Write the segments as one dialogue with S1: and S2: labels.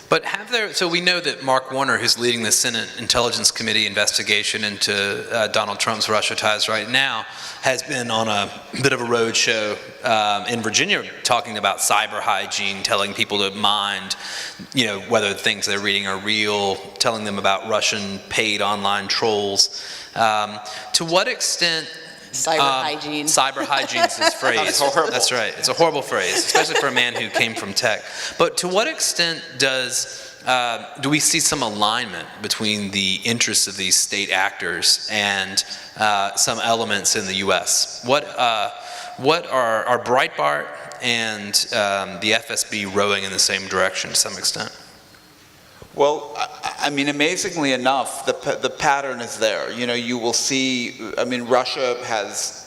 S1: But so we know that Mark Warner, who's leading the Senate Intelligence Committee investigation into Donald Trump's Russia ties right now, has been on a bit of a roadshow in Virginia talking about cyber hygiene, telling people to mind, whether things they're reading are real, telling them about Russian paid online trolls. To what extent...
S2: Cyber hygiene.
S1: Cyber hygiene's his phrase.
S3: That's horrible.
S1: That's right. It's a horrible phrase, especially for a man who came from tech. But to what extent do we see some alignment between the interests of these state actors and some elements in the U.S.? What are Breitbart and the FSB rowing in the same direction to some extent?
S3: Well, I mean, amazingly enough, the pattern is there. You will see, Russia has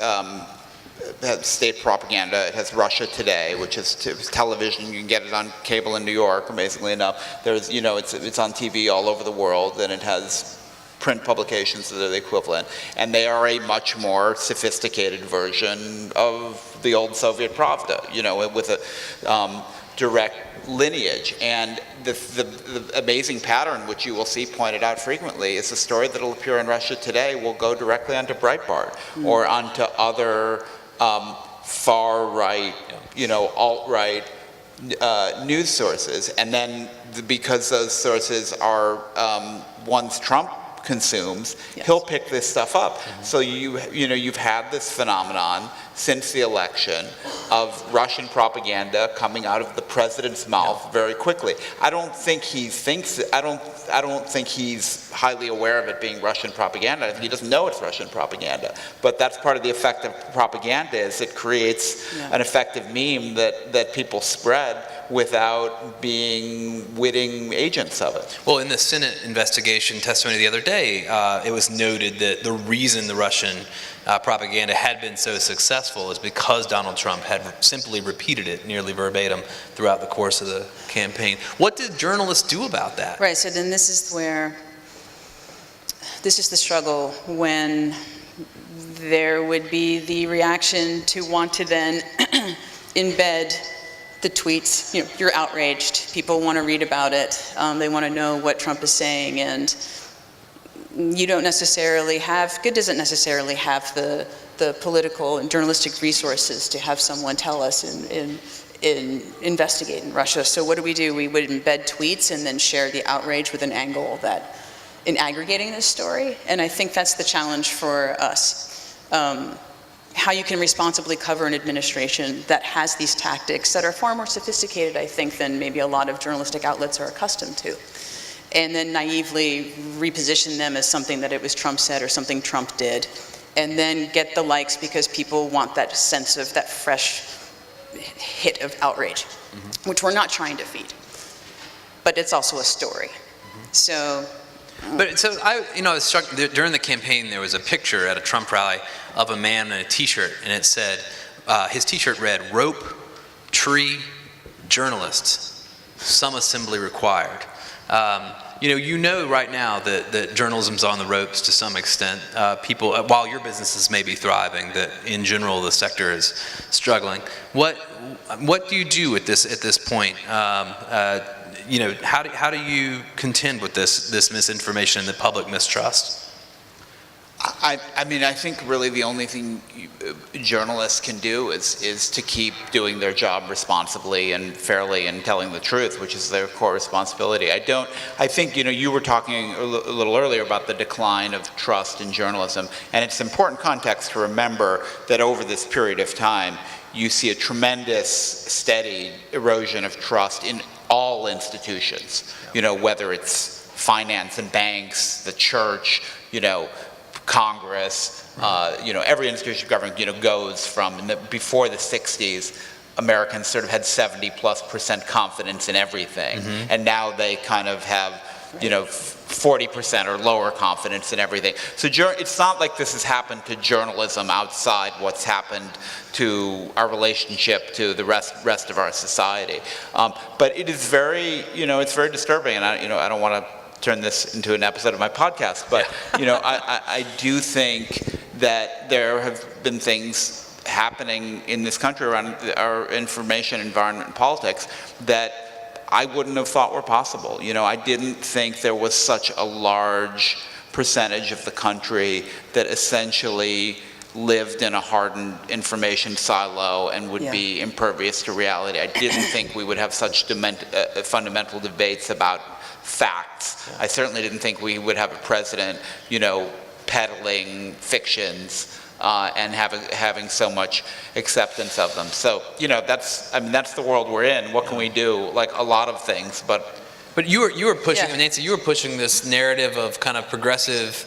S3: state propaganda. It has Russia Today, which is television. You can get it on cable in New York, amazingly enough. There's, it's on TV all over the world, and it has print publications that are the equivalent. And they are a much more sophisticated version of the old Soviet Pravda, with a direct lineage. And the amazing pattern, which you will see pointed out frequently, is a story that will appear in Russia Today will go directly onto Breitbart or onto other far-right, alt-right news sources. And then because those sources are ones Trump consumes, he'll pick this stuff up. So you've had this phenomenon since the election of Russian propaganda coming out of the president's mouth very quickly. I don't think I don't think he's highly aware of it being Russian propaganda. I think he doesn't know it's Russian propaganda. But that's part of the effect of propaganda, is it creates an effective meme that people spread without being witting agents of it.
S1: Well, in the Senate investigation testimony the other day, it was noted that the reason the Russian propaganda had been so successful is because Donald Trump had simply repeated it nearly verbatim throughout the course of the campaign. What did journalists do about that?
S2: Right, so then this is the struggle when there would be the reaction to want to then embed the tweets. You're outraged. People want to read about it. They want to know what Trump is saying, and you don't necessarily have, Good doesn't necessarily have the political and journalistic resources to have someone tell us in investigate in Russia. So what do? We would embed tweets and then share the outrage with an angle that, in aggregating this story. And I think that's the challenge for us. How you can responsibly cover an administration that has these tactics that are far more sophisticated, I think, than maybe a lot of journalistic outlets are accustomed to. And then naively reposition them as something that it was Trump said or something Trump did, and then get the likes because people want that sense of that fresh hit of outrage, which we're not trying to feed. But it's also a story. So.
S1: But so I was struck during the campaign. There was a picture at a Trump rally of a man in a T-shirt, and it said, his T-shirt read, "Rope, tree, journalists, some assembly required." Right now that journalism's on the ropes to some extent. People, while your businesses may be thriving, that in general the sector is struggling. What do you do at this point? How do you contend with this misinformation and the public mistrust?
S3: I think really the only thing journalists can do is to keep doing their job responsibly and fairly and telling the truth, which is their core responsibility. I think you were talking a little earlier about the decline of trust in journalism, and it's important context to remember that over this period of time, you see a tremendous steady erosion of trust in all institutions, whether it's finance and banks, the church, Congress, every institution of government, goes from, before the 60s, Americans sort of had 70+% confidence in everything. And now they kind of have, 40% or lower confidence in everything. So it's not like this has happened to journalism outside what's happened to our relationship to the rest of our society. But it is very, it's very disturbing, and I don't want to turn this into an episode of my podcast, but I do think that there have been things happening in this country around our information environment and politics that I wouldn't have thought were possible. You know, I didn't think there was such a large percentage of the country that essentially lived in a hardened information silo and would be impervious to reality. I didn't think we would have such fundamental debates about facts. I certainly didn't think we would have a president, you know, peddling fictions and having so much acceptance of them. So, you know, that's the world we're in. What can we do? Like, a lot of things, but
S1: you were pushing, Nancy, you were pushing this narrative of kind of progressive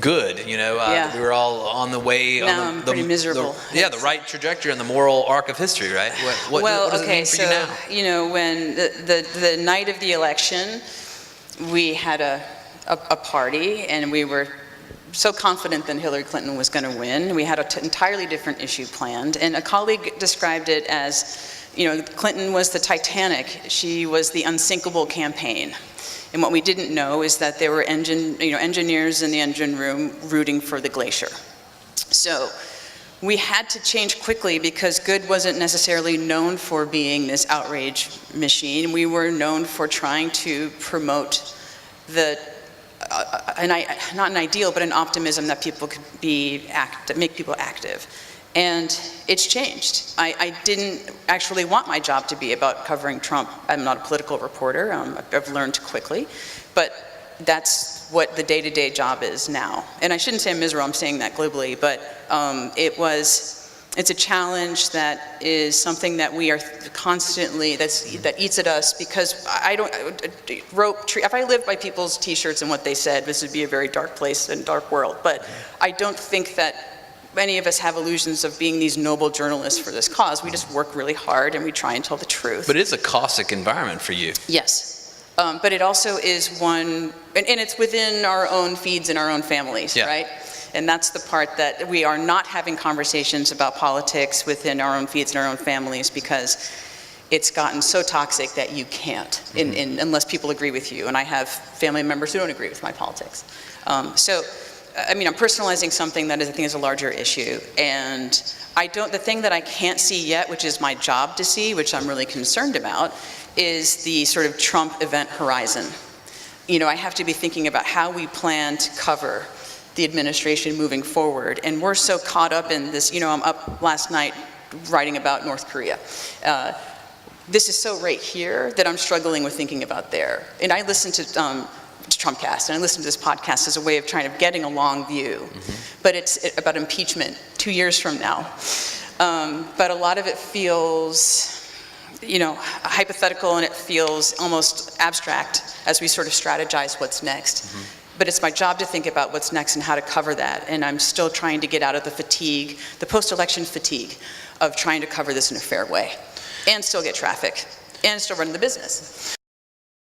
S1: good, you know, we were all on the way,
S2: I'm pretty miserable.
S1: The right trajectory on the moral arc of history, right? What does it mean for you now?
S2: You know, when the night of the election, we had a party, and we were so confident that Hillary Clinton was going to win. We had an entirely different issue planned, and a colleague described it as, you know, Clinton was the Titanic. She was the unsinkable campaign. And what we didn't know is that there were engineers in the engine room rooting for the glacier. So we had to change quickly because good wasn't necessarily known for being this outrage machine. We were known for trying to promote not an ideal, but an optimism that people could make people active. And it's changed. I didn't actually want my job to be about covering Trump. I'm not a political reporter. I've learned quickly. But that's what the day-to-day job is now. And I shouldn't say I'm miserable, I'm saying that glibly, but it's a challenge that is something that we are constantly, that eats at us, because if I lived by people's t-shirts and what they said, this would be a very dark place and dark world. But I don't think that many of us have illusions of being these noble journalists for this cause. We just work really hard and we try and tell the truth.
S1: But it's a caustic environment for you.
S2: Yes. But it also is one, and it's within our own feeds and our own families, right? And that's the part that we are not having conversations about politics within our own feeds and our own families, because it's gotten so toxic that you can't, unless people agree with you. And I have family members who don't agree with my politics. I mean, I'm personalizing something that I think is a larger issue, and the thing that I can't see yet, which is my job to see, which I'm really concerned about, is the sort of Trump event horizon. You know, I have to be thinking about how we plan to cover the administration moving forward, and we're so caught up in this, you know, I'm up last night writing about North Korea. This is so right here that I'm struggling with thinking about there. And I listen to Trumpcast, and I listen to this podcast as a way of trying to getting a long view. But it's about impeachment 2 years from now. But a lot of it feels, you know, hypothetical, and it feels almost abstract as we sort of strategize what's next. But it's my job to think about what's next and how to cover that. And I'm still trying to get out of the fatigue, the post-election fatigue of trying to cover this in a fair way and still get traffic and still run the business.